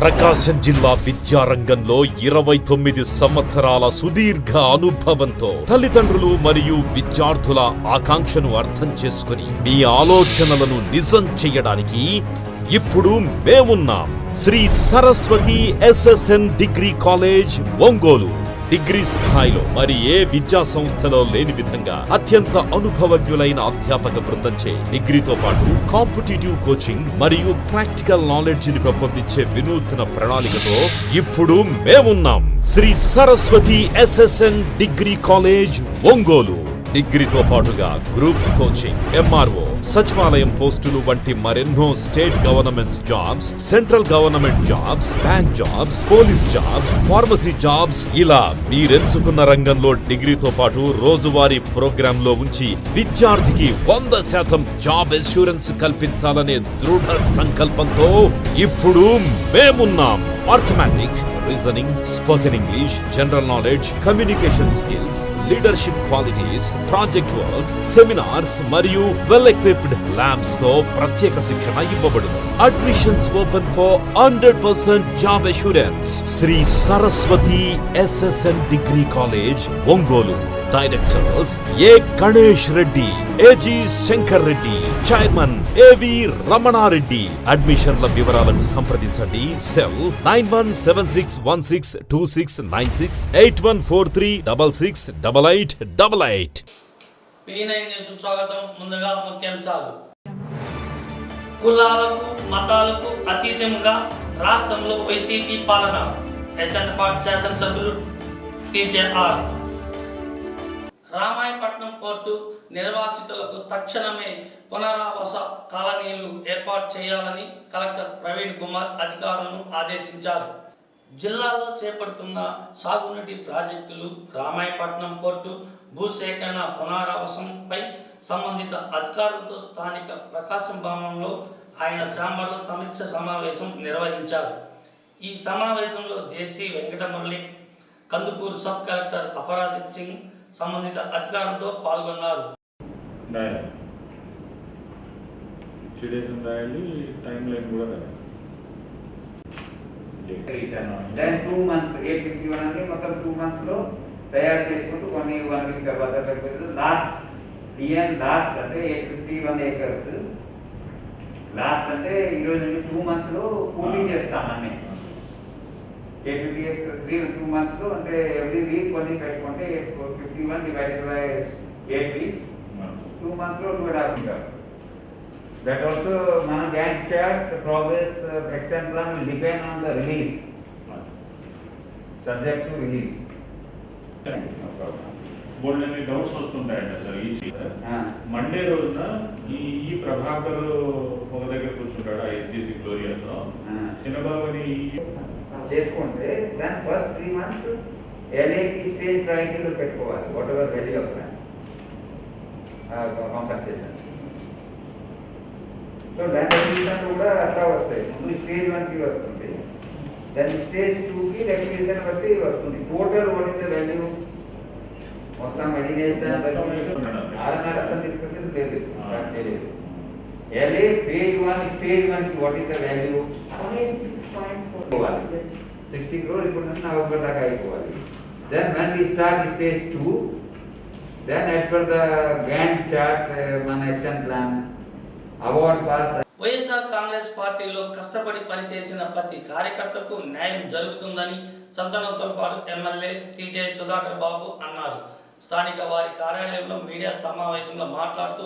ప్రకాశం జిల్లా విద్యారంగంలో 29 సంవత్సరాల సుదీర్ఘ అనుభవంతో తల్లిదండ్రులు మరియు విద్యార్థుల ఆకాంక్షను అర్థం చేసుకుని మీ ఆలోచనలను నిజం చేయడానికి ఇప్పుడు మేమున్నాం. Shri Saraswati SSN degree college, Ongole. Degree స్థాయిలో మరి ఏ విద్యా సంస్థలో లేని విధంగా అత్యంత అనుభవజ్ఞులైన అధ్యాపక బృందంచే డిగ్రీతో పాటు కాంపిటీటివ్ కోచింగ్ మరియు ప్రాక్టికల్ నాలెడ్జ్ ని పెంపొందించే వినూత్న ప్రణాళికతో ఇప్పుడు మేమున్నాం. Shri Saraswati SSN degree college, Ongole. డిగ్రీతో పాటుగా గ్రూప్స్ కోచింగ్, ఎంఆర్ఓ, సచివాలయం పోస్టులు వంటి మరెన్నో state governments jobs, central government jobs, bank jobs, police jobs, pharmacy jobs, ఇలా మీరెంచుకున్న రంగంలో డిగ్రీతో పాటు రోజువారీ ప్రోగ్రామ్ లో ఉంచి విద్యార్థికి 100% జాబ్ అష్యూరెన్స్ కల్పించాలనే దృఢ సంకల్పంతో ఇప్పుడు మేమున్నాం. Arithmetic, reasoning, spoken English, general knowledge, communication skills, leadership qualities, project works, seminars మరియు వెల్ ఎక్విప్డ్ ల్యాబ్స్ తో ప్రత్యేక శిక్షణ ఇవ్వబడును. Admissions open for 100% job assurance. Shri Saraswati SSN degree college, Ongole. Directors A Ganesh Reddy, AG Shankar Reddy, chairman AV Ramanareddy. అడ్మిషన్ల వివరాలకు సంప్రదించండి. సెల్ 9176162696 8143668888. P9 న్యూస్ స్వాగతం. ముందుగా ముఖ్యాంశాలు. కులాలకు మతాలకు అతీతంగా రాష్ట్రంలో వైసీపీ పాలన. ఎస్ఎన్ శాసనసభ్యులు TJR. రామాయపట్నం పోర్టు నిర్వాసితులకు తక్షణమే పునరావాస కాలనీలు ఏర్పాటు చేయాలని కలెక్టర్ ప్రవీణ్ కుమార్ అధికారులను ఆదేశించారు. జిల్లాలో చేపడుతున్న సాగునీటి ప్రాజెక్టులు, రామాయపట్నం పోర్టు భూసేకరణ పునరావాసంపై సంబంధిత అధికారులతో స్థానిక ప్రకాశం భవనంలో ఆయన ఛాంబర్లో సమీక్ష సమావేశం నిర్వహించారు. ఈ సమావేశంలో జేసీ వెంకటమురళి, కందుకూరు సబ్ కలెక్టర్ అపరాజిత్ సింగ్ సంబంధిత అధికారులతో పాల్గొన్నారు. దెన్ 2 months 851 అంటే మొత్తం 2 months లో తయారు చేసుకుంటూ కొన్ని 1 week తర్వాత లాస్ట్ అంటే 851 acres లాస్ట్ అంటే ఈరోజు 2 months లో పూర్తి చేస్తామని. 850 acres 2 months లో అంటే ఎవ్రీ వీక్ కొన్ని పెట్టుకుంటే 51 divided by 8 weeks 2 months లో 2.5. That also మన Gantt chart, the progress, action plan will depend on the release, subject to release. బోల్డన్ని డౌట్స్ వస్తుంటాయండి సార్. ఈ మండే రోజున ఈ ప్రభాకర్ ఒక దగ్గర కూర్చుంటాడు ఐఎస్డిసి గ్లోరియాలో చిన్నబాబుని చేసుకుంటే దాని ఫస్ట్ 3 months ఎల్ఏకి స్టేజ్ ట్రయాంగిల్ పెట్టుకోవాలి. What ever ready of plan compensation. So land కూడా అట్లా వస్తాయి. ముందు స్టేజ్ 1 కి వస్తుంది, దాని స్టేజ్ 2 కి రెక్విజిషన్ బట్టి వస్తుంది. Total what is the value మొత్తం ఎలినేషన్ అసలు డిస్కషన్ లేదు. ఎల్ఏ ఫేజ్ 1 స్టేజ్ 1 కి what is the value 60 crore ఇప్పుడు నవంబర్ దాకా అయిపోవాలి. Then when we start stage 2, then as per the Gantt chart మన action plan award pass. YSR Congress పార్టీలో కష్టపడి పనిచేసిన ప్రతి కార్యకర్తకు న్యాయం జరుగుతుందని చందనంతోపాటు ఎమ్మెల్యే TJ సుధాకర్ బాబు అన్నారు. స్థానిక వారి కార్యాలయంలో మీడియా సమావేశంలో మాట్లాడుతూ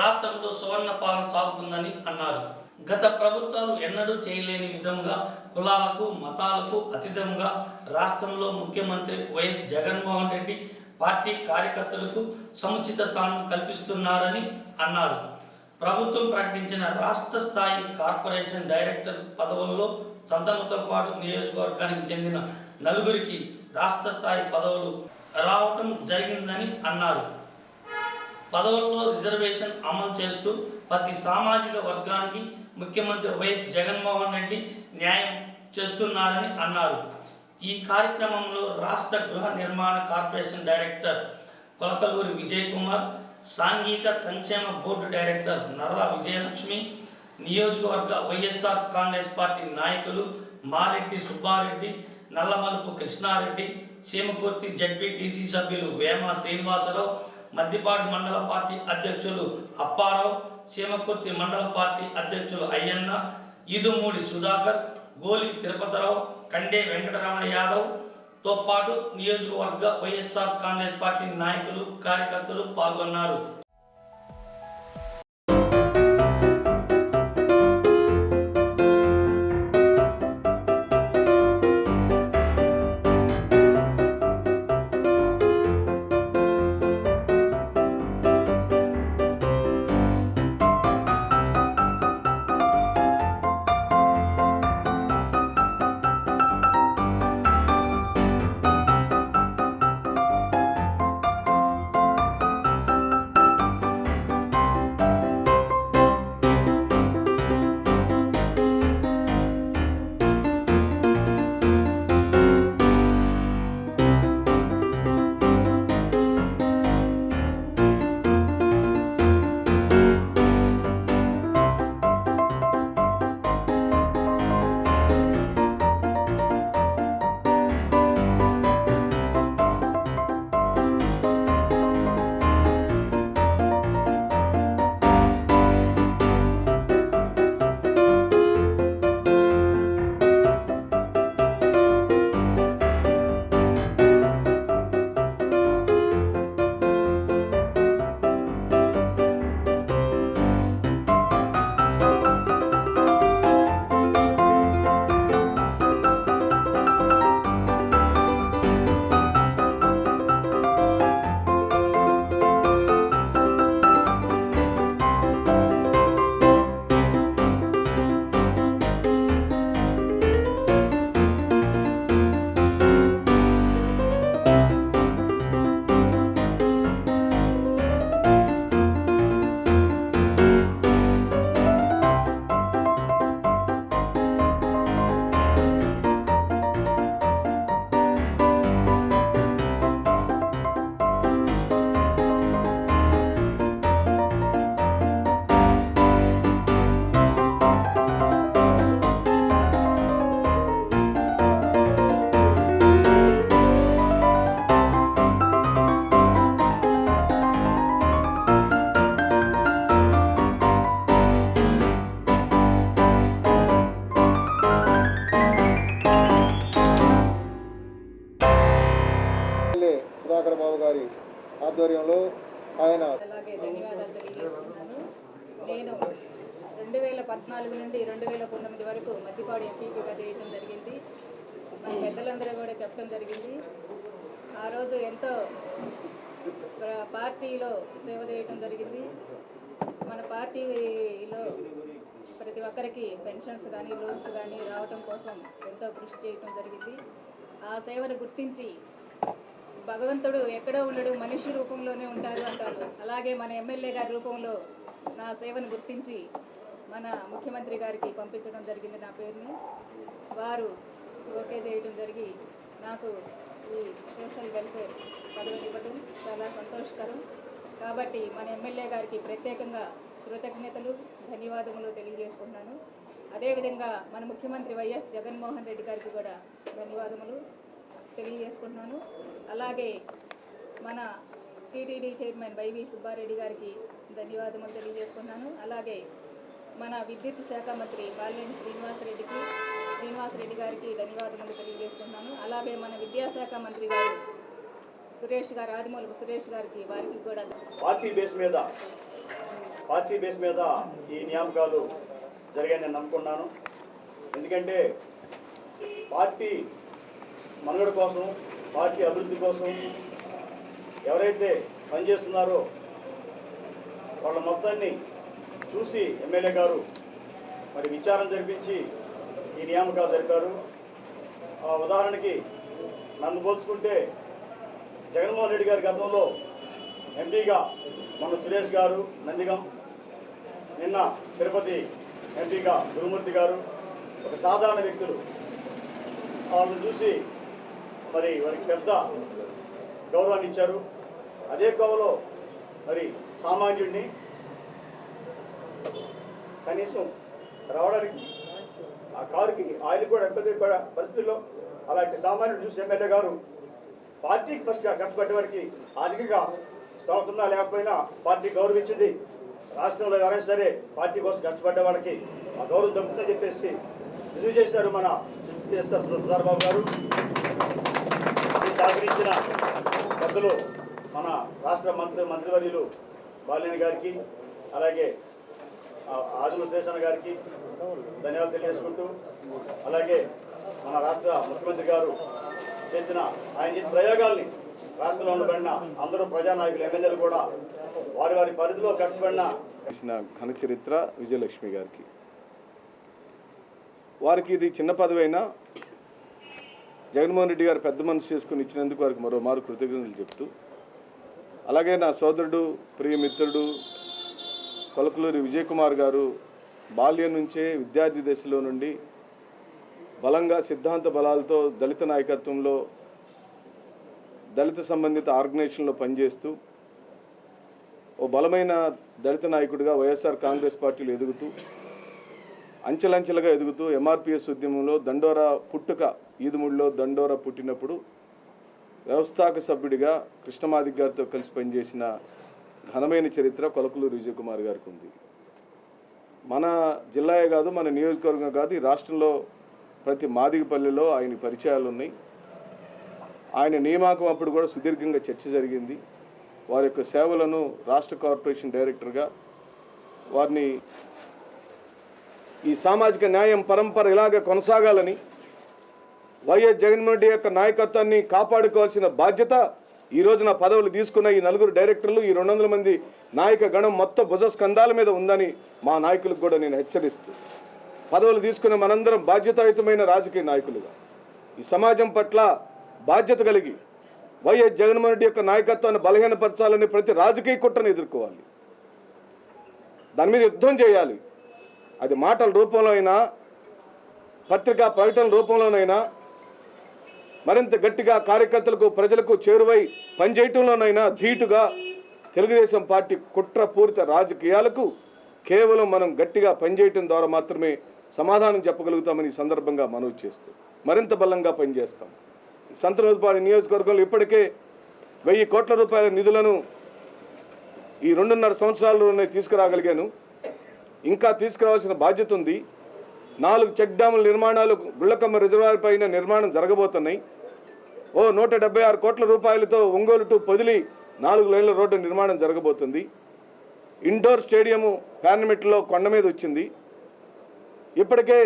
రాష్ట్రంలో సువర్ణ పాలన సాగుతుందని అన్నారు. గత ప్రభుత్వాలు ఎన్నడూ చేయలేని విధంగా కులాలకు మతాలకు అతీతంగా రాష్ట్రంలో ముఖ్యమంత్రి వైఎస్ జగన్మోహన్ రెడ్డి పార్టీ కార్యకర్తలకు సముచిత స్థానం కల్పిస్తున్నారని అన్నారు. ప్రభుత్వం ప్రకటించిన రాష్ట్ర స్థాయి కార్పొరేషన్ డైరెక్టర్ పదవుల్లో సంతనూతలపాడు నియోజకవర్గానికి చెందిన 4 రాష్ట్ర స్థాయి పదవులు రావటం జరిగిందని అన్నారు. పదవుల్లో రిజర్వేషన్ అమలు చేస్తూ ప్రతి సామాజిక వర్గానికి ముఖ్యమంత్రి వైఎస్ జగన్మోహన్ రెడ్డి న్యాయం చేస్తున్నారని అన్నారు. ఈ కార్యక్రమంలో రాష్ట్ర గృహ నిర్మాణ కార్పొరేషన్ డైరెక్టర్ కొలకలూరి విజయ్ కుమార్, సాంఘిక సంక్షేమ బోర్డు డైరెక్టర్ నర్రా విజయలక్ష్మి, నియోజకవర్గ వైఎస్ఆర్ కాంగ్రెస్ పార్టీ నాయకులు మారెడ్డి సుబ్బారెడ్డి, నల్లమలుపు కృష్ణారెడ్డి, సీమకుర్తి జడ్పీటీసీ సభ్యులు వేమ శ్రీనివాసరావు, మద్దిపాడు మండల పార్టీ అధ్యక్షులు అప్పారావు, సీమకుర్తి మండల పార్టీ అధ్యక్షులు అయ్యన్న, ఈదుమూడి సుధాకర్, గోలి తిరుపతిరావు, కండే వెంకటరమణ యాదవ్తో పాటు నియోజకవర్గ వైఎస్ఆర్ కాంగ్రెస్ పార్టీ నాయకులు, కార్యకర్తలు పాల్గొన్నారు. సుధాకర్ బాబు గారి ఆధ్వర్యంలో ఆయన అలాగే ధన్యవాదాలు తెలియజేస్తున్నాను. నేను 2014 నుండి 2019 వరకు మద్దిపాడు ఎంపీగా చేయడం జరిగింది. మన పెద్దలందరూ కూడా చెప్పడం జరిగింది. ఆ రోజు ఎంతో పార్టీలో సేవ చేయడం జరిగింది. మన పార్టీలో ప్రతి ఒక్కరికి పెన్షన్స్ కానీ లోన్స్ కానీ రావటం కోసం ఎంతో కృషి చేయటం జరిగింది. ఆ సేవను గుర్తించి భగవంతుడు ఎక్కడో ఉండడు, మనిషి రూపంలోనే ఉంటారు అంటారు. అలాగే మన ఎమ్మెల్యే గారి రూపంలో నా సేవను గుర్తించి మన ముఖ్యమంత్రి గారికి పంపించడం జరిగింది నా పేరుని. వారు ఓకే చేయడం జరిగి నాకు ఈ సోషల్ వెల్ఫేర్ పదవి ఇవ్వడం చాలా సంతోషకరం. కాబట్టి మన ఎమ్మెల్యే గారికి ప్రత్యేకంగా కృతజ్ఞతలు, ధన్యవాదములు తెలియజేసుకుంటున్నాను. అదేవిధంగా మన ముఖ్యమంత్రి వైఎస్ జగన్మోహన్ రెడ్డి గారికి కూడా ధన్యవాదములు తెలియజేసుకుంటున్నాను. అలాగే మన టీటీడీ చైర్మన్ వైవి సుబ్బారెడ్డి గారికి ధన్యవాదములు తెలియజేసుకున్నాను. అలాగే మన విద్యుత్ శాఖ మంత్రి బాలినేని శ్రీనివాసరెడ్డి గారికి ధన్యవాదములు తెలియజేసుకున్నాను. అలాగే మన విద్యాశాఖ మంత్రి గారు ఆదిమూలపు సురేష్ గారికి వారికి కూడా పార్టీ బేస్ మీద ఈ నియామకాలు జరిగాయని నేను నమ్ముకున్నాను. ఎందుకంటే పార్టీ మనుగడ కోసం, పార్టీ అభివృద్ధి కోసం ఎవరైతే పనిచేస్తున్నారో వాళ్ళ మొత్తాన్ని చూసి ఎమ్మెల్యే గారు మరి విచారణ జరిపించి ఈ నియామకాలు జరిపారు. ఉదాహరణకి నన్ను పోల్చుకుంటే జగన్మోహన్ రెడ్డి గారి గతంలో ఎంపీగా మన సురేష్ గారు నందిగం, నిన్న తిరుపతి ఎంపీగా గురుమూర్తి గారు ఒక సాధారణ వ్యక్తులు. వాళ్ళని చూసి మరి వారికి పెద్ద గౌరవాన్ని ఇచ్చారు. అదే కోవలో మరి సామాన్యుడిని కనీసం రావడానికి ఆ కారుకి ఆయిల్ కూడా ఇబ్బంది పడే పరిస్థితుల్లో అలాంటి సామాన్యుడు చూసి ఎమ్మెల్యే గారు పార్టీకి ఫస్ట్ కష్టపడే వారికి ఆర్థికంగా స్తోమతుందా లేకపోయినా పార్టీ గౌరవించింది. రాష్ట్రంలో ఎవరైనా సరే పార్టీ కోసం కష్టపడ్డే వాళ్ళకి ఆ గౌరవం దక్కుతుందని చెప్పేసి రిలీవ్ చేశారు మన సుధాకర్ గారు. సహకరించిన పెద్దలు మన రాష్ట్ర మంత్రివర్యులు బాలినేని గారికి అలాగే ఆదుల శేషన్న గారికి ధన్యవాదాలు తెలియజేసుకుంటూ, అలాగే మన రాష్ట్ర ముఖ్యమంత్రి గారు చేసిన ఆయన ప్రయోగాల్ని రాష్ట్రంలో ఉండబడిన అందరూ ప్రజానాయకులు ఎమ్మెల్యేలు కూడా వారి వారి పరిధిలో కష్టపడిన ఘన చరిత్ర విజయలక్ష్మి గారికి. వారికి ఇది చిన్న పదవి అయినా జగన్మోహన్ రెడ్డి గారు పెద్ద మనసు చేసుకుని ఇచ్చినందుకు వారికి మరోమారు కృతజ్ఞతలు చెప్తూ, అలాగే నా సోదరుడు ప్రియమిత్రుడు కొలకలూరి విజయ్ కుమార్ గారు బాల్యం నుంచే విద్యార్థి దశలో నుండి బలంగా సిద్ధాంత బలాలతో దళిత నాయకత్వంలో దళిత సంబంధిత ఆర్గనైజేషన్లో పనిచేస్తూ ఓ బలమైన దళిత నాయకుడిగా వైఎస్ఆర్ కాంగ్రెస్ పార్టీలో ఎదుగుతూ అంచెలంచెలుగా ఎదుగుతూ ఎంఆర్పిఎస్ ఉద్యమంలో దండోరా పుట్టుక ఈదుముడిలో దండోరా పుట్టినప్పుడు వ్యవస్థాపక సభ్యుడిగా కృష్ణమాదిక్ గారితో కలిసి పనిచేసిన ఘనమైన చరిత్ర కొలకలూరి విజయ్ కుమార్ గారికి ఉంది. మన జిల్లాయే కాదు, మన నియోజకవర్గం కాదు, ఈ రాష్ట్రంలో ప్రతి మాదిగపల్లిలో ఆయన పరిచయాలు ఉన్నాయి. ఆయన నియామకం అప్పుడు కూడా సుదీర్ఘంగా చర్చ జరిగింది. వారి యొక్క సేవలను రాష్ట్ర కార్పొరేషన్ డైరెక్టర్గా వారిని ఈ సామాజిక న్యాయం పరంపర ఇలాగే కొనసాగాలని వైఎస్ జగన్మోహన్ రెడ్డి యొక్క నాయకత్వాన్ని కాపాడుకోవాల్సిన బాధ్యత ఈ రోజున పదవులు తీసుకున్న ఈ 4 డైరెక్టర్లు, ఈ 200 మంది నాయక గణం మొత్తం భుజస్కంధాల మీద ఉందని మా నాయకులకు కూడా నేను హెచ్చరిస్తూ, పదవులు తీసుకున్న మనందరం బాధ్యతాయుతమైన రాజకీయ నాయకులుగా ఈ సమాజం పట్ల బాధ్యత కలిగి వైఎస్ జగన్మోహన్ రెడ్డి యొక్క నాయకత్వాన్ని బలహీనపరచాలని ప్రతి రాజకీయ కుట్రను ఎదుర్కోవాలి. దాని మీద యుద్ధం చేయాలి. అది మాటల రూపంలో అయినా, పత్రికా ప్రకటనల రూపంలోనైనా, మరింత గట్టిగా కార్యకర్తలకు ప్రజలకు చేరువై పనిచేయటంలోనైనా ధీటుగా తెలుగుదేశం పార్టీ కుట్రపూరిత రాజకీయాలకు కేవలం మనం గట్టిగా పనిచేయటం ద్వారా మాత్రమే సమాధానం చెప్పగలుగుతామని ఈ సందర్భంగా మనవి చేస్తూ మరింత బలంగా పనిచేస్తాం. సంతనూరుపాడు నియోజకవర్గంలో ఇప్పటికే 1000 కోట్ల రూపాయల నిధులను ఈ 2.5 సంవత్సరాల్లోనే తీసుకురాగలిగాను. ఇంకా తీసుకురావాల్సిన బాధ్యత ఉంది. 4 చెక్ డ్యాముల నిర్మాణాలు గుళ్ళకమ్మ రిజర్వాయర్ పైన నిర్మాణం జరగబోతున్నాయి. 176 కోట్ల రూపాయలతో ఒంగోలు టు పొదిలి 4 లేన్ల రోడ్డు నిర్మాణం జరగబోతుంది. ఇండోర్ స్టేడియము పార్లమెంట్లో కొండ మీద వచ్చింది. ఇప్పటికే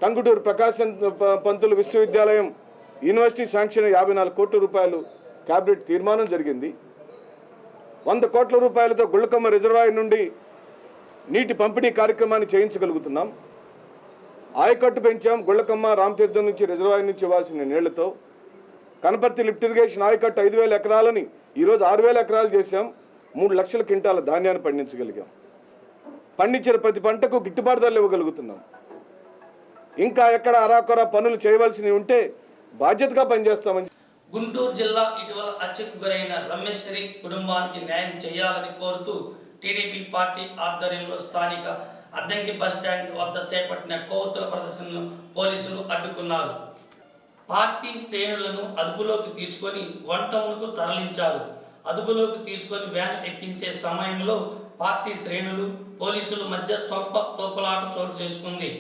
టంగుటూరు ప్రకాశం పంతులు విశ్వవిద్యాలయం యూనివర్సిటీ శాంక్షన్ 54 కోట్ల రూపాయలు క్యాబినెట్ తీర్మానం జరిగింది. 100 కోట్ల రూపాయలతో గుళ్ళకమ్మ రిజర్వాయర్ నుండి నీటి పంపిణీ కార్యక్రమాన్ని చేయించగలుగుతున్నాం. ఆయకట్టు పెంచాం. గుళ్ళకమ్మ రామతీర్థం నుంచి రిజర్వాయర్ నుంచి ఇవ్వాల్సిన నీళ్లతో కనపర్తి లిఫ్ట్ ఇరిగేషన్ ఆయకట్టు 5000 ఎకరాలని ఈరోజు 6000 ఎకరాలు చేశాం. 3 లక్షల క్వింటాల ధాన్యాన్ని పండించగలిగాం. పండించిన ప్రతి పంటకు గిట్టుబాటు ధరలు ఇవ్వగలుగుతున్నాం. ఇంకా ఎక్కడ అరాకొర పనులు చేయవలసినవి ఉంటే బాధ్యతగా పనిచేస్తామని. గుంటూరు జిల్లా ఇటీవల హత్యకు గురైన రమేశ్వరి కుటుంబానికి న్యాయం చేయాలని కోరుతూ టీడీపీ పార్టీ ఆధ్వర్యంలో స్థానిక అద్దంకి బస్టాండ్ వద్ద చేపట్టిన కొవ్వొత్తుల ప్రదర్శనను పోలీసులు అడ్డుకున్నారు. పార్టీ శ్రేణులను అదుపులోకి తీసుకొని 1 టౌన్కు తరలించారు. అదుపులోకి తీసుకొని వ్యాన్ ఎక్కించే సమయంలో పార్టీ శ్రేణులు పోలీసుల మధ్య స్వల్ప తోపులాట చోటు చేసుకుంది.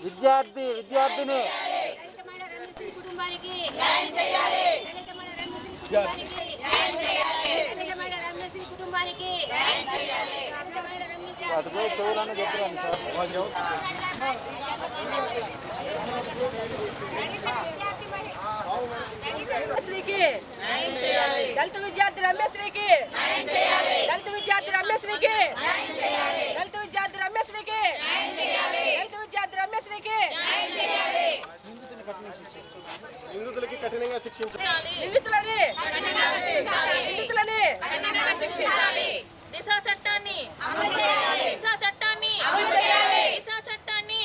విద్యార్థిని దళిత విద్యార్థి రమేశ్రీకి దళిత విద్యార్థి రమేశ్రీకి దళిత విద్యార్థి రమేశ్రీకి దళిత విద్యార్థి రమేశ్రీకి నిందితులకి కఠినంగా శిక్షించాలి. దిశా చట్టాన్ని దిశా చట్టాన్ని దిశా చట్టాన్ని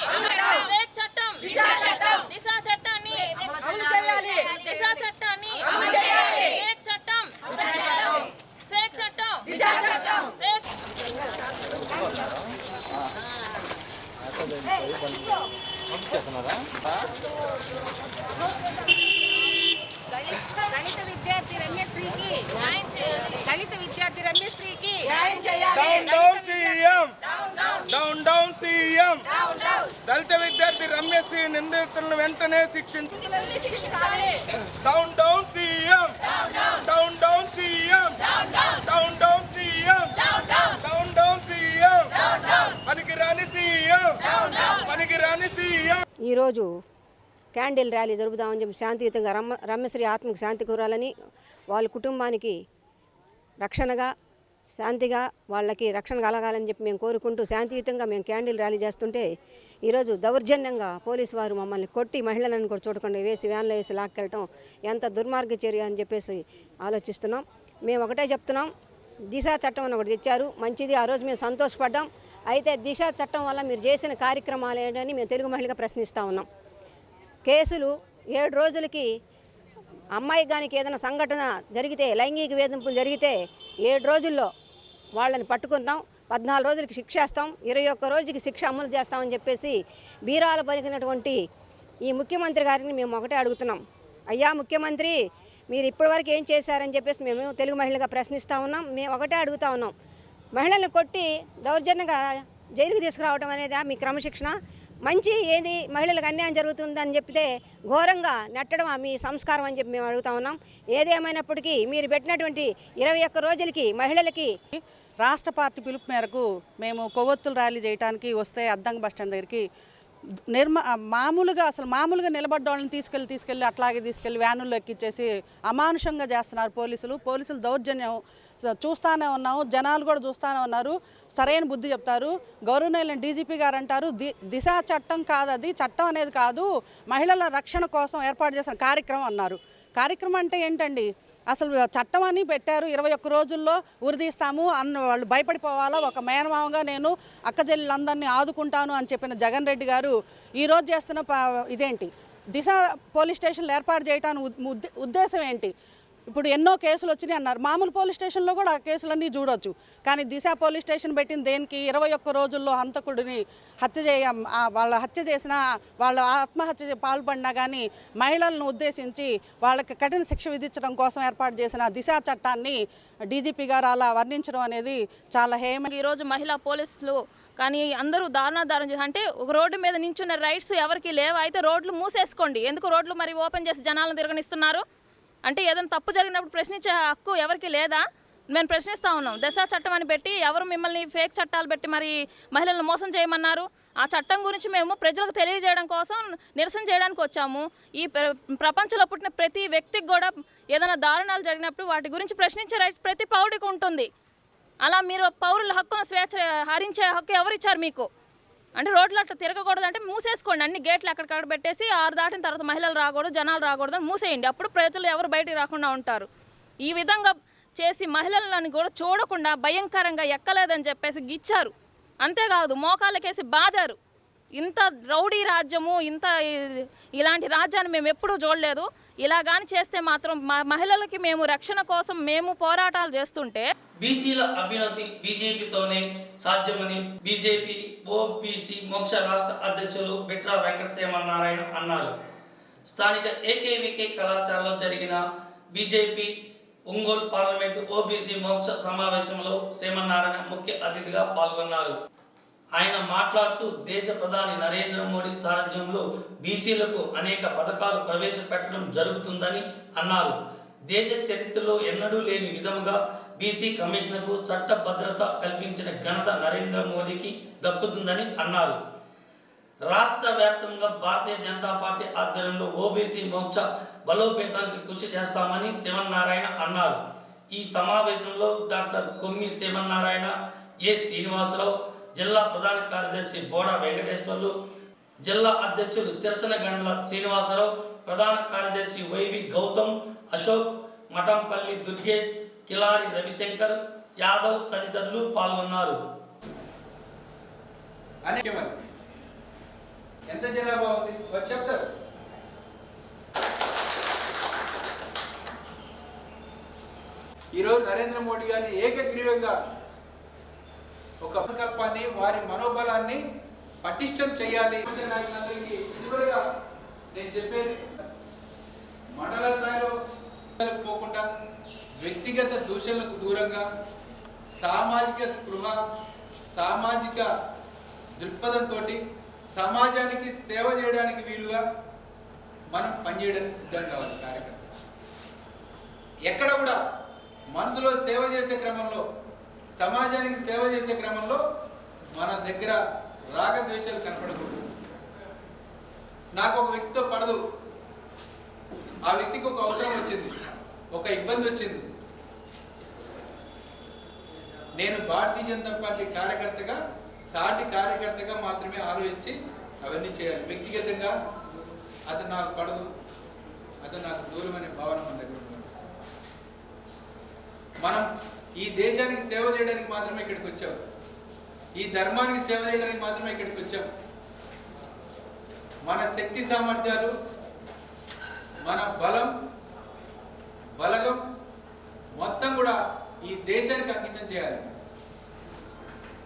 దళిత విద్యార్థి రమ్యశ్రీకి న్యాయం చేయాలి. దళిత విద్యార్థి రమ్యశ్రీకి న్యాయం down down CM down down CM దళిత విద్యార్థి రమ్యశ్రీ నిందితులను వెంటనే శిక్షించాలి. Down down CM down down CM down down CM down down CM పనికిరాని సీఎం పనికిరాని సీఎం. ఈరోజు క్యాండిల్ ర్యాలీ జరుపుదామని చెప్పి శాంతియుతంగా రమ్యశ్రీ ఆత్మకు శాంతి కూరాలని, వాళ్ళ కుటుంబానికి రక్షణగా శాంతిగా వాళ్ళకి రక్షణ కలగాలని చెప్పి మేము కోరుకుంటూ శాంతియుతంగా మేము క్యాండిల్ ర్యాలీ చేస్తుంటే ఈరోజు దౌర్జన్యంగా పోలీసు వారు మమ్మల్ని కొట్టి మహిళలను కూడా చూడకుండా వేసి వ్యాన్లో వేసి లాక్కెళ్ళటం ఎంత దుర్మార్గ చర్య అని చెప్పేసి ఆలోచిస్తున్నాం. మేము ఒకటే చెప్తున్నాం, దిశ చట్టం అని ఒకటి తెచ్చారు, మంచిది, ఆ రోజు మేము సంతోషపడ్డాం. అయితే దిశ చట్టం వల్ల మీరు చేసిన కార్యక్రమాలు ఏంటని మేము తెలుగు మహిళగా ప్రశ్నిస్తూ ఉన్నాం. కేసులు 7 రోజులకి అమ్మాయికి కానీ ఏదైనా సంఘటన జరిగితే, లైంగిక వేధింపులు జరిగితే 7 రోజుల్లో వాళ్ళని పట్టుకుంటాం, 14 రోజులకి శిక్ష వేస్తాం, 21 రోజుకి శిక్ష అమలు చేస్తామని చెప్పేసి బీరాలు పలికినటువంటి ఈ ముఖ్యమంత్రి గారిని మేము ఒకటే అడుగుతున్నాం. అయ్యా ముఖ్యమంత్రి, మీరు ఇప్పటివరకు ఏం చేశారని చెప్పేసి మేము తెలుగు మహిళగా ప్రశ్నిస్తూ ఉన్నాం. మేము ఒకటే అడుగుతూ ఉన్నాం, మహిళలను కొట్టి దౌర్జన్యంగా జైలుకి తీసుకురావడం అనేది మీ క్రమశిక్షణ? మంచి ఏది మహిళలకు అన్యాయం జరుగుతుందని చెప్తే ఘోరంగా నెట్టడం మీ సంస్కారం అని చెప్పి మేము అడుగుతా ఉన్నాం. ఏదేమైనప్పటికీ మీరు పెట్టినటువంటి 21 రోజులకి మహిళలకి రాష్ట్ర పార్టీ పిలుపు మేరకు మేము కొవ్వొత్తులు ర్యాలీ చేయడానికి వస్తే అద్దంకి బస్టాండ్ దగ్గరికి మామూలుగా నిలబడ్డ వాళ్ళని తీసుకెళ్ళి అట్లాగే తీసుకెళ్ళి వ్యానుల్లో ఎక్కించేసి అమానుషంగా చేస్తున్నారు పోలీసులు దౌర్జన్యం చూస్తూనే ఉన్నాము, జనాలు కూడా చూస్తూనే ఉన్నారు. సరైన బుద్ధి చెప్తారు. గౌరవనీయులైన డీజీపీ గారు అంటారు, దిశ చట్టం కాదు, అది చట్టం అనేది కాదు, మహిళల రక్షణ కోసం ఏర్పాటు చేసిన కార్యక్రమం అన్నారు. కార్యక్రమం అంటే ఏంటండి? అసలు చట్టం అని పెట్టారు, 21 రోజుల్లో ఉరిదీస్తాము అన్న వాళ్ళు భయపడిపోవాలా? ఒక మేనమామగా నేను అక్కజెల్లందరినీ ఆదుకుంటాను అని చెప్పిన జగన్ రెడ్డి గారు ఈరోజు చేస్తున్న ఇదేంటి? దిశ పోలీస్ స్టేషన్లు ఏర్పాటు చేయడానికి ఉద్దేశం ఏంటి? ఇప్పుడు ఎన్నో కేసులు వచ్చినాయి అన్నారు, మామూలు పోలీస్ స్టేషన్లో కూడా ఆ కేసులన్నీ చూడొచ్చు. కానీ దిశ పోలీస్ స్టేషన్ పెట్టిన దేనికి? 21 రోజుల్లో హంతకుడిని వాళ్ళ హత్య చేసినా, వాళ్ళ ఆత్మహత్య పాల్పడినా కానీ మహిళలను ఉద్దేశించి వాళ్ళకి కఠిన శిక్ష విధించడం కోసం ఏర్పాటు చేసిన దిశ చట్టాన్ని డీజీపీ గారు అలా వర్ణించడం అనేది చాలా హేమ. ఈరోజు మహిళా పోలీసులు కానీ అందరూ దారుణాదారం చేసి, అంటే ఒక రోడ్డు మీద నించున్న రైట్స్ ఎవరికి లేవు, అయితే రోడ్లు మూసేసుకోండి. ఎందుకు రోడ్లు మరి ఓపెన్ చేసి జనాలను తిరగనిస్తున్నారు? అంటే ఏదైనా తప్పు జరిగినప్పుడు ప్రశ్నించే హక్కు ఎవరికి లేదా? మేము ప్రశ్నిస్తూ ఉన్నాం. దిశ చట్టం అని పెట్టి ఎవరు మిమ్మల్ని ఫేక్ చట్టాలు పెట్టి మరి మహిళలను మోసం చేయమన్నారు? ఆ చట్టం గురించి మేము ప్రజలకు తెలియజేయడం కోసం నిరసన చేయడానికి వచ్చాము. ఈ ప్రపంచంలో పుట్టిన ప్రతి వ్యక్తికి కూడా ఏదైనా దారుణాలు జరిగినప్పుడు వాటి గురించి ప్రశ్నించే రైట్ ప్రతి పౌరుడికి ఉంటుంది. అలా మీరు పౌరుల హక్కును స్వేచ్ఛ హరించే హక్కు ఎవరిచ్చారు మీకు? అంటే రోడ్లు అట్లా తిరగకూడదు అంటే మూసేసుకోండి, అన్ని గేట్లు ఎక్కడికక్కడ పెట్టేసి 6 దాటిన తర్వాత మహిళలు రాకూడదు, జనాలు రాకూడదు అని మూసేయండి. అప్పుడు ప్రజలు ఎవరు బయటికి రాకుండా ఉంటారు. ఈ విధంగా చేసి మహిళలను కూడా చూడకుండా భయంకరంగా ఎక్కలేదని చెప్పేసి గిచ్చారు. అంతేకాదు మోకాళ్ళకేసి బాదారు. ఇంత రౌడీ రాజ్యము, ఇలాంటి రాజ్యాన్ని మేము ఎప్పుడూ చూడలేదు. ఇలా కానీ చేస్తే మాత్రం మహిళలకి మేము రక్షణ కోసం మేము పోరాటాలు చేస్తుంటే బీసీల అభ్యున్నతి బీజేపీతోనే సాధ్యమని బీజేపీ ఓబీసీ మోక్ష రాష్ట్ర అధ్యక్షులు బిట్రా వెంకట శ్రీమన్నారాయణ అన్నారు. స్థానిక ఏకేవికే కళాశాలలో జరిగిన బీజేపీ ఒంగోలు పార్లమెంటు ఓబీసీ మోక్ష సమావేశంలో శ్రీమన్నారాయణ ముఖ్య అతిథిగా పాల్గొన్నారు. ఆయన మాట్లాడుతూ దేశ ప్రధాని నరేంద్ర మోడీ సారథ్యంలో బీసీలకు అనేక పథకాలు ప్రవేశపెట్టడం జరుగుతుందని అన్నారు. దేశ చరిత్రలో ఎన్నడూ లేని విధముగా బీసీ కమిషన్కు చట్ట భద్రత కల్పించిన ఘనత నరేంద్ర మోడీకి దక్కుతుందని అన్నారు. రాష్ట్ర వ్యాప్తంగా భారతీయ జనతా పార్టీ ఆధ్వర్యంలో ఓబీసీ మోక్ష బలోపేతానికి కృషి చేస్తామని శ్రీమన్నారాయణ అన్నారు. ఈ సమావేశంలో డాక్టర్ కొమ్మి శ్రీమన్నారాయణ, ఏ శ్రీనివాసరావు, జిల్లా ప్రధాన కార్యదర్శి బోడా వెంకటేశ్వర్లు, జిల్లా అధ్యక్షులు సిరసన గండ్ల శ్రీనివాసరావు, ప్రధాన కార్యదర్శి వైవి గౌతమ్, అశోక్, మఠంపల్లి దుర్గేష్, కిలారి రవిశంకర్ యాదవ్ తదితరులు పాల్గొన్నారు. ఎంత జనాభా ఉంది చెప్తారు. ఈరోజు నరేంద్ర మోడీ గారిని ఏకగ్రీవంగా ఒక సంకల్పాన్ని, వారి మనోబలాన్ని పటిష్టం చేయాలి. నాయకులందరికీ చివరిగా నేను చెప్పేది, మండల స్థాయిలో పోకుండా వ్యక్తిగత దూషణలకు దూరంగా సామాజిక స్పృహ, సామాజిక దృక్పథంతో సమాజానికి సేవ చేయడానికి వీలుగా మనం పనిచేయడానికి సిద్ధం కావాలి. కార్యక్రమం ఎక్కడ కూడా మనసులో సేవ చేసే క్రమంలో, సమాజానికి సేవ చేసే క్రమంలో మన దగ్గర రాగద్వేషాలు కనపడకూడదు. నాకు ఒక వ్యక్తితో పడదు, ఆ వ్యక్తికి ఒక అవసరం వచ్చింది, ఒక ఇబ్బంది వచ్చింది, నేను భారతీయ జనతా పార్టీ కార్యకర్తగా, సాటి కార్యకర్తగా మాత్రమే ఆలోచించి అవన్నీ చేయాలి. వ్యక్తిగతంగా అతను నాకు పడదు, అతను నాకు దూరం అనే భావన మన దగ్గర ఉంది. మనం ఈ దేశానికి సేవ చేయడానికి మాత్రమే ఇక్కడికి వచ్చాం, ఈ ధర్మానికి సేవ చేయడానికి మాత్రమే ఇక్కడికి వచ్చాం. మన శక్తి సామర్థ్యాలు, మన బలగం మొత్తం కూడా ఈ దేశానికి అంకితం చేయాలి,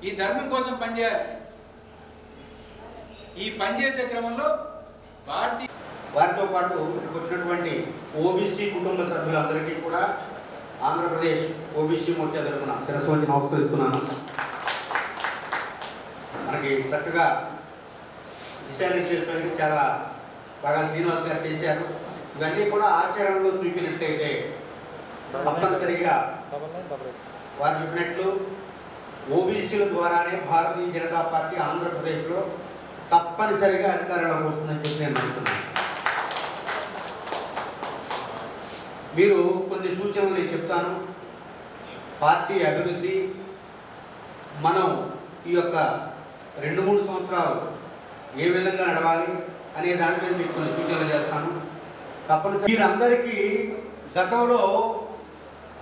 ఈ ధర్మం కోసం పనిచేయాలి. ఈ పనిచేసే క్రమంలో వారితో పాటు ఇక్కడికి వచ్చినటువంటి ఓబీసీ కుటుంబ సభ్యులందరికీ కూడా ఆంధ్రప్రదేశ్ ఓబీసీ మోర్చా తరఫున శిరస్సు వంచి నమస్కరిస్తున్నాను. మనకి చక్కగా దిశానిర్దేశానికి చాలా బాగా శ్రీనివాస్ గారు చేశారు. ఇవన్నీ కూడా ఆచరణలో చూపినట్టయితే తప్పనిసరిగా వారు చెప్పినట్లు ఓబీసీల ద్వారానే భారతీయ జనతా పార్టీ ఆంధ్రప్రదేశ్లో తప్పనిసరిగా అధికారంలోకి వస్తుందని చెప్పి నేను అనుకుంటున్నాను. మీరు కొన్ని సూచనలు నేను చెప్తాను. పార్టీ అభివృద్ధి, మనం ఈ యొక్క 2-3 సంవత్సరాలు ఏ విధంగా నడవాలి అనే దాని మీద మీకు కొన్ని సూచనలు చేస్తాను. తప్పనిసరి మీరందరికీ గతంలో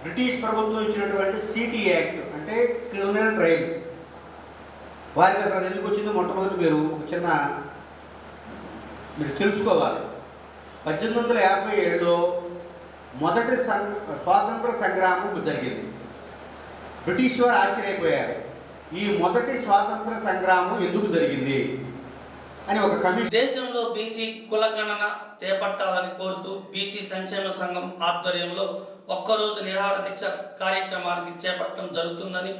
బ్రిటిష్ ప్రభుత్వం ఇచ్చినటువంటి సిటీ యాక్ట్ అంటే క్రిమినల్ ట్రయల్స్, వారికి అసలు ఎందుకు వచ్చిందో మొట్టమొదటి మీరు ఒక చిన్న తెలుసుకోవాలి. 1857లో మొదటి స్వాతంత్ర సంగ్రామం జరిగింది. బ్రిటిష్ వారు ఆశ్చర్యపోయారు, ఈ మొదటి స్వాతంత్ర సంగ్రామం ఎందుకు జరిగింది అని ఒక కమిషన్. దేశంలో బీసీ కులగణన చేపట్టాలని కోరుతూ బీసీ సంక్షేమ సంఘం ఆధ్వర్యంలో ఒక్కరోజు నిరాహార దీక్ష కార్యక్రమానికి చేపట్టడం జరుగుతుందని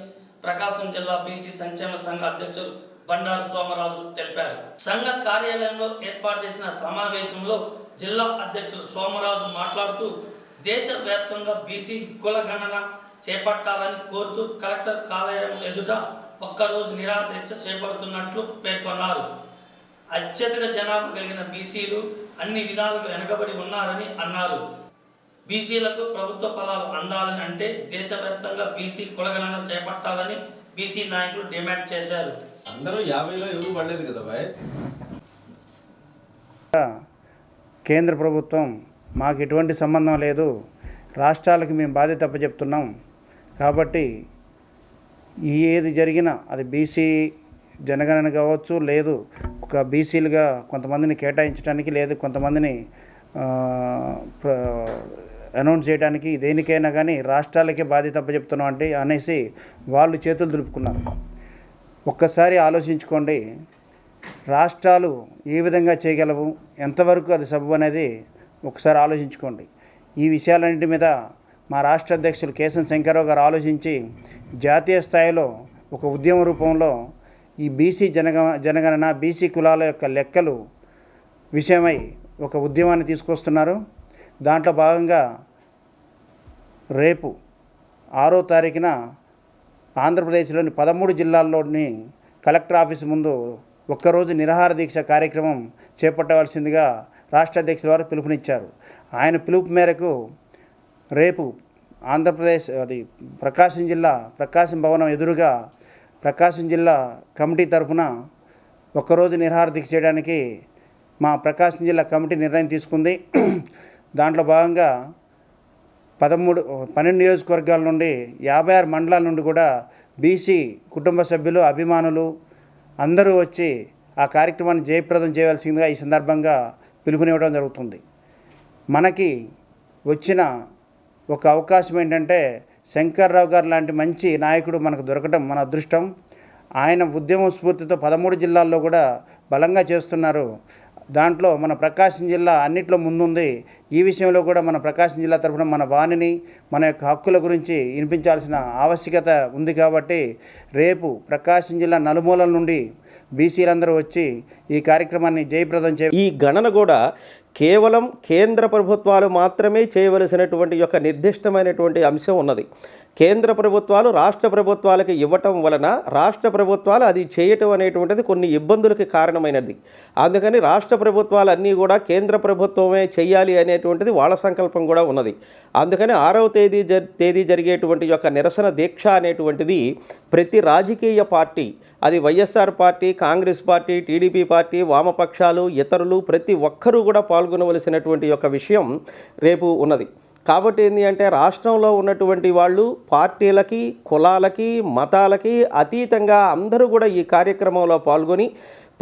ప్రకాశం జిల్లా బీసీ సంక్షేమ సంఘ అధ్యక్షులు బండారు సోమరాజు తెలిపారు. సంఘ కార్యాలయంలో ఏర్పాటు చేసిన సమావేశంలో జిల్లా అధ్యక్షులు సోమరాజు మాట్లాడుతూ దేశవ్యాప్తంగా బీసీ కులగణన చేపట్టాలని కోరుతూ కలెక్టర్ కార్యాలయం ఎదుట ఒక్కరోజు నిరాహార దీక్ష చేపడుతున్నట్లు పేర్కొన్నారు. అత్యధిక జనాభా కలిగిన బీసీలు అన్ని విధాలుగా వెనుకబడి ఉన్నారని అన్నారు. బీసీలకు ప్రభుత్వ ఫలాలు అందాలని అంటే దేశవ్యాప్తంగా బీసీ కులగణన చేపట్టాలని బీసీ నాయకులు డిమాండ్ చేశారు. అందరూ 50లో ఎవరు పడలేదు కదా బాయ్. కేంద్ర ప్రభుత్వం మాకు ఎటువంటి సంబంధం లేదు, రాష్ట్రాలకు మేము బాధ్యత అప్పచెప్తున్నాం కాబట్టి ఏది జరిగినా అది బీసీ జనగణన కావచ్చు, లేదు ఒక బీసీలుగా కొంతమందిని కేటాయించడానికి, లేదు కొంతమందిని అనౌన్స్ చేయడానికి, దేనికైనా కానీ రాష్ట్రాలకే బాధ్యత అప్పచెప్తున్నాం అంటే అనేసి వాళ్ళు చేతులు దులుపుకున్నారు. ఒక్కసారి ఆలోచించుకోండి, రాష్ట్రాలు ఏ విధంగా చేయగలవు, ఎంతవరకు అది సబబు అనేది ఒకసారి ఆలోచించుకోండి. ఈ విషయాలన్నింటి మీద మా రాష్ట్ర అధ్యక్షులు కేశం శంకర్రావు గారు ఆలోచించి జాతీయ స్థాయిలో ఒక ఉద్యమ రూపంలో ఈ బీసీ జనగణన బీసీ కులాల యొక్క లెక్కలు విషయమై ఒక ఉద్యమాన్ని తీసుకొస్తున్నారు. దాంట్లో భాగంగా రేపు 6వ తారీఖున ఆంధ్రప్రదేశ్లోని 13 జిల్లాల్లోని కలెక్టర్ ఆఫీస్ ముందు ఒక్కరోజు నిరాహార దీక్ష కార్యక్రమం చేపట్టవలసిందిగా రాష్ట్ర అధ్యక్షుల వారు పిలుపునిచ్చారు. ఆయన పిలుపు మేరకు రేపు ఆంధ్రప్రదేశ్ ప్రకాశం భవనం ఎదురుగా ప్రకాశం జిల్లా కమిటీ తరఫున ఒక్కరోజు నిరాహార దీక్ష చేయడానికి మా ప్రకాశం జిల్లా కమిటీ నిర్ణయం తీసుకుంది. దాంట్లో భాగంగా 12 నియోజకవర్గాల నుండి 56 మండలాల నుండి కూడా బీసీ కుటుంబ సభ్యులు, అభిమానులు అందరూ వచ్చి ఆ కార్యక్రమాన్ని జయప్రదం చేయవలసిందిగా ఈ సందర్భంగా పిలుపునివ్వడం జరుగుతుంది. మనకి వచ్చిన ఒక అవకాశం ఏంటంటే శంకర్రావు గారు లాంటి మంచి నాయకుడు మనకు దొరకడం మన అదృష్టం. ఆయన ఉద్యమం స్ఫూర్తితో 13 జిల్లాల్లో కూడా బలంగా చేస్తున్నారు. దాంట్లో మన ప్రకాశం జిల్లా అన్నిట్లో ముందుంది. ఈ విషయంలో కూడా మన ప్రకాశం జిల్లా తరఫున మన వాణిని, మన యొక్క హక్కుల గురించి వినిపించాల్సిన ఆవశ్యకత ఉంది. కాబట్టి రేపు ప్రకాశం జిల్లా నలుమూలల నుండి బీసీలందరూ వచ్చి ఈ కార్యక్రమాన్ని జయప్రదం ఈ గణన కూడా కేవలం కేంద్ర ప్రభుత్వాలు మాత్రమే చేయవలసినటువంటి యొక్క నిర్దిష్టమైనటువంటి అంశం ఉన్నది. కేంద్ర ప్రభుత్వాలు రాష్ట్ర ప్రభుత్వాలకు ఇవ్వటం వలన రాష్ట్ర ప్రభుత్వాలు అది చేయటం అనేటువంటిది కొన్ని ఇబ్బందులకి కారణమైనది. అందుకని రాష్ట్ర ప్రభుత్వాలు అన్నీ కూడా కేంద్ర ప్రభుత్వమే చేయాలి అనేటువంటిది వాళ్ళ సంకల్పం కూడా ఉన్నది. అందుకని 6వ తేదీ జరిగేటువంటి యొక్క నిరసన దీక్ష అనేటువంటిది ప్రతి రాజకీయ పార్టీ, అది YSR party, Congress party, TDP party, వామపక్షాలు, ఇతరులు ప్రతి ఒక్కరూ కూడా పాల్గొనవలసినటువంటి యొక్క విషయం రేపు ఉన్నది. కాబట్టి ఏంటి అంటే రాష్ట్రంలో ఉన్నటువంటి వాళ్ళు పార్టీలకి, కులాలకి, మతాలకి అతీతంగా అందరూ కూడా ఈ కార్యక్రమంలో పాల్గొని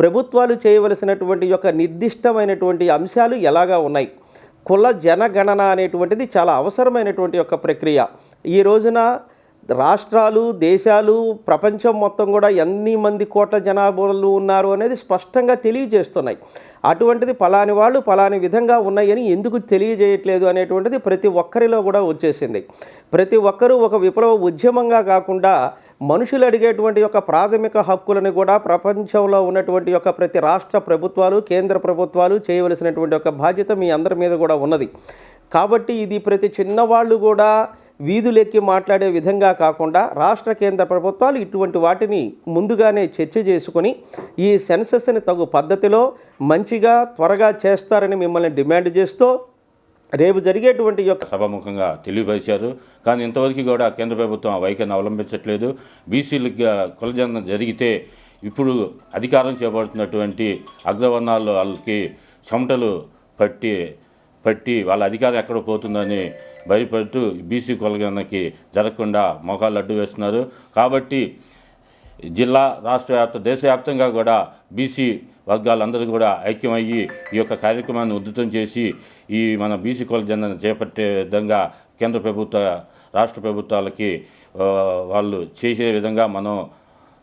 ప్రభుత్వాలు చేయవలసినటువంటి యొక్క నిర్దిష్టమైనటువంటి అంశాలు ఎలాగా ఉన్నాయి. కుల జనగణన అనేటువంటిది చాలా అవసరమైనటువంటి యొక్క ప్రక్రియ. ఈ రోజున రాష్ట్రాలు, దేశాలు, ప్రపంచం మొత్తం కూడా ఎన్ని మంది కోట్ల జనాభాలు ఉన్నారు అనేది స్పష్టంగా తెలియజేస్తున్నాయి. అటువంటిది పలాని వాళ్ళు పలాని విధంగా ఉన్నాయని ఎందుకు తెలియజేయట్లేదు అనేటువంటిది ప్రతి ఒక్కరిలో కూడా వచ్చేసింది. ప్రతి ఒక్కరూ ఒక విప్లవ ఉద్యమంగా కాకుండా మనుషులు అడిగేటువంటి యొక్క ప్రాథమిక హక్కులను కూడా ప్రపంచంలో ఉన్నటువంటి యొక్క ప్రతి రాష్ట్ర ప్రభుత్వాలు, కేంద్ర ప్రభుత్వాలు చేయవలసినటువంటి ఒక బాధ్యత మీ అందరి మీద కూడా ఉన్నది. కాబట్టి ఇది ప్రతి చిన్నవాళ్ళు కూడా వీధులెక్కి మాట్లాడే విధంగా కాకుండా రాష్ట్ర కేంద్ర ప్రభుత్వాలు ఇటువంటి వాటిని ముందుగానే చర్చ చేసుకొని ఈ సెన్సస్ని తగు పద్ధతిలో మంచిగా త్వరగా చేస్తారని మిమ్మల్ని డిమాండ్ చేస్తూ రేపు జరిగేటువంటి యొక్క సభాముఖంగా తెలియపరిచారు. కానీ ఇంతవరకు కూడా కేంద్ర ప్రభుత్వం ఆ వైఖరిని అవలంబించట్లేదు. బీసీలకు కులజన జరిగితే ఇప్పుడు అధికారం చేపడుతున్నటువంటి అగ్రవర్ణాల్లో వాళ్ళకి చెమటలు పట్టి వాళ్ళ అధికారం ఎక్కడ పోతుందని భయపడుతూ బీసీ కులగణకి జరగకుండా మోకాళ్ళు అడ్డు వేస్తున్నారు. కాబట్టి జిల్లా, రాష్ట్ర దేశవ్యాప్తంగా కూడా బీసీ వర్గాలందరూ కూడా ఐక్యమయ్యి ఈ యొక్క కార్యక్రమాన్ని ఉధృతం చేసి ఈ మన బీసీ కులజనను చేపట్టే విధంగా కేంద్ర ప్రభుత్వ, రాష్ట్ర ప్రభుత్వాలకి వాళ్ళు చేసే విధంగా మనం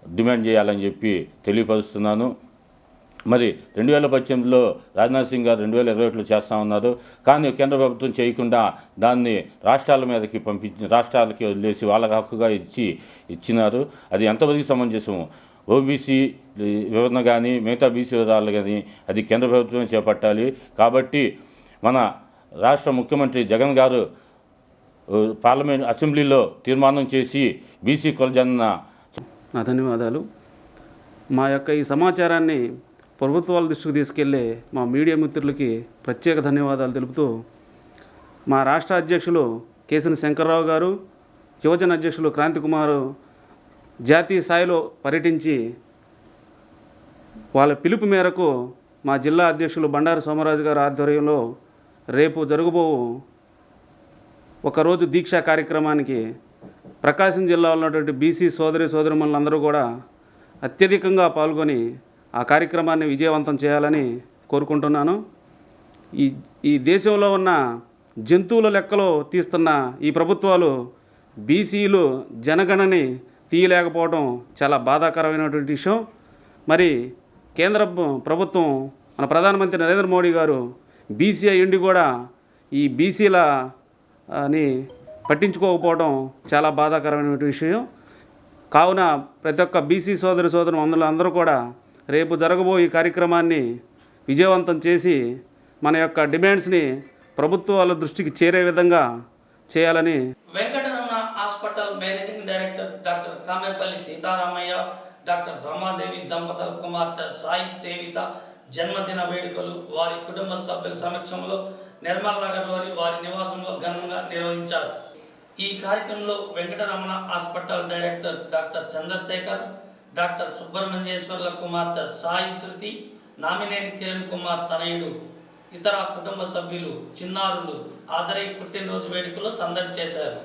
డిమాండ్ చేయాలని చెప్పి తెలియపరుస్తున్నాను. మరి 2018లో రాజ్నాథ్ సింగ్ గారు 2021లో చేస్తూ ఉన్నారు. కానీ కేంద్ర ప్రభుత్వం చేయకుండా దాన్ని రాష్ట్రాల మీదకి పంపించి రాష్ట్రాలకి వదిలేసి వాళ్ళకి హక్కుగా ఇచ్చినారు. అది ఎంతవరకు సమంజసము? ఓబీసీ వివరణ కానీ మిగతా బీసీ వివరాలు కానీ అది కేంద్ర ప్రభుత్వమే చేపట్టాలి. కాబట్టి మన రాష్ట్ర ముఖ్యమంత్రి జగన్ గారు పార్లమెంట్ అసెంబ్లీలో తీర్మానం చేసి బీసీ కులజన. ధన్యవాదాలు. మా యొక్క ఈ సమాచారాన్ని ప్రభుత్వాల దృష్టికి తీసుకెళ్లే మా మీడియా మిత్రులకి ప్రత్యేక ధన్యవాదాలు తెలుపుతూ, మా రాష్ట్ర అధ్యక్షులు కేసినేని శంకర్రావు గారు, యువజన అధ్యక్షులు క్రాంతికుమారు జాతీయ స్థాయిలో పర్యటించి వాళ్ళ పిలుపు మేరకు మా జిల్లా అధ్యక్షులు బండారు సోమరాజు గారి ఆధ్వర్యంలో రేపు జరగబో ఒకరోజు దీక్షా కార్యక్రమానికి ప్రకాశం జిల్లాలో ఉన్నటువంటి బీసీ సోదరిమణులందరూ కూడా అత్యధికంగా పాల్గొని ఆ కార్యక్రమాన్ని విజయవంతం చేయాలని కోరుకుంటున్నాను. ఈ దేశంలో ఉన్న జంతువుల లెక్కలో తీస్తున్న ఈ ప్రభుత్వాలు బీసీలు జనగణని తీయలేకపోవడం చాలా బాధాకరమైనటువంటి విషయం. మరి కేంద్ర ప్రభుత్వం, మన ప్రధానమంత్రి నరేంద్ర మోడీ గారు బీసీ అయ్యుండి కూడా ఈ బీసీలని పట్టించుకోకపోవడం చాలా బాధాకరమైన విషయం. కావున ప్రతి ఒక్క బీసీ సోదరులు అందరూ కూడా రేపు జరగబోయే కార్యక్రమాన్ని విజయవంతం చేసి మన యొక్క డిమాండ్స్ని ప్రభుత్వాల దృష్టికి చేరే విధంగా చేయాలని. Venkataramana hospital managing director doctor Kamepalli Sitaramayya, doctor Ramadevi దంపతుల కుమార్తె సాయి సేవిత జన్మదిన వేడుకలు వారి కుటుంబ సభ్యుల సమక్షంలో నిర్మల్ నగర్లోని వారి నివాసంలో ఘనంగా నిర్వహించారు. ఈ కార్యక్రమంలో Venkataramana hospital director doctor Chandrasekhar, doctor సుబ్రహ్మణ్యేశ్వర్ల కుమార్తె సాయి శృతి, నామినేని కిరణ్ కుమార్ తనయుడు, ఇతర కుటుంబ సభ్యులు, చిన్నారులు హాజరై పుట్టినరోజు వేడుకలో సందడి చేశారు.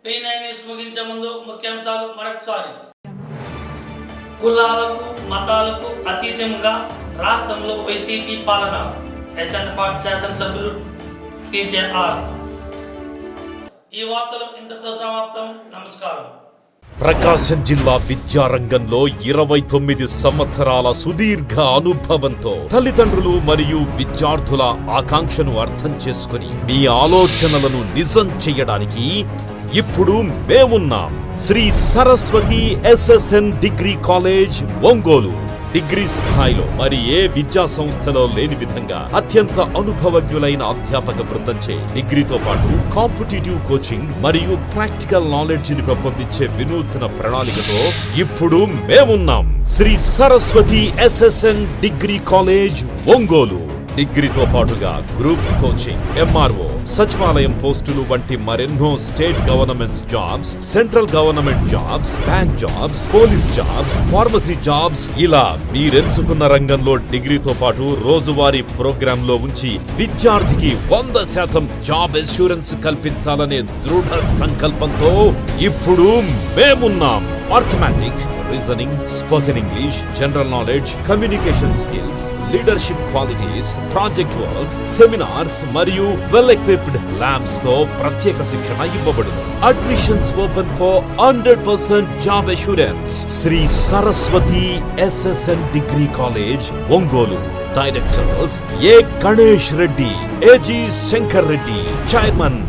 P9 న్యూస్ ముగించే ముందు ముఖ్యాంశాలు మరొకసారి. కులాలకు మతాలకు అతీతంగా రాష్ట్రంలో వైసీపీ పాలన. ఎస్ఎన్ శాసనసభ్యులు TJR. ఈ వార్తలు ఇంతతో సమాప్తం. నమస్కారం. ప్రకాశం జిల్లా విద్యారంగంలో 29 సంవత్సరాల సుదీర్ఘ అనుభవంతో తల్లిదండ్రులు మరియు విద్యార్థుల ఆకాంక్షను అర్థం చేసుకుని మీ ఆలోచనలను నిజం చేయడానికి ఇప్పుడు మేమున్నాం. Shri Saraswati SSN degree college, Ongole. Degree స్థాయిలో మరి ఏ విద్యా సంస్థలో లేని విధంగా అత్యంత అనుభవజ్ఞులైన అధ్యాపక బృందంచే డిగ్రీతో పాటు కాంపిటీటివ్ కోచింగ్ మరియు ప్రాక్టికల్ నాలెడ్జ్ ని పెంపొందించే వినూత్న ప్రణాళికతో ఇప్పుడు మేమున్నాం. Shri Saraswati SSN degree college, Ongole. డిగ్రీతో పాటుగా గ్రూప్స్ కోచింగ్, MRO, సచివాలయం పోస్టులు వంటి మరెన్నో state governments jobs, central government jobs, bank jobs, police jobs, pharmacy jobs, ఇలా మీరెంచుకున్న రంగంలో డిగ్రీతో పాటు రోజువారీ ప్రోగ్రామ్ లో ఉంచి విద్యార్థికి 100% జాబ్ అష్యూరెన్స్ కల్పించాలనే దృఢ సంకల్పంతో ఇప్పుడు మేమున్నాం. Arithmetic, reasoning, spoken English, general knowledge, communication skills, leadership qualities, project works, seminars మరియు వెల్ ఎక్విప్డ్ ల్యాబ్స్ తో ప్రత్యేక శిక్షణ ఇవ్వబడును. Admissions open for 100% job assurance. Shri Saraswati SSN degree college, Ongole. Directors A. Ganesh Reddy, AG Shankar Reddy, chairman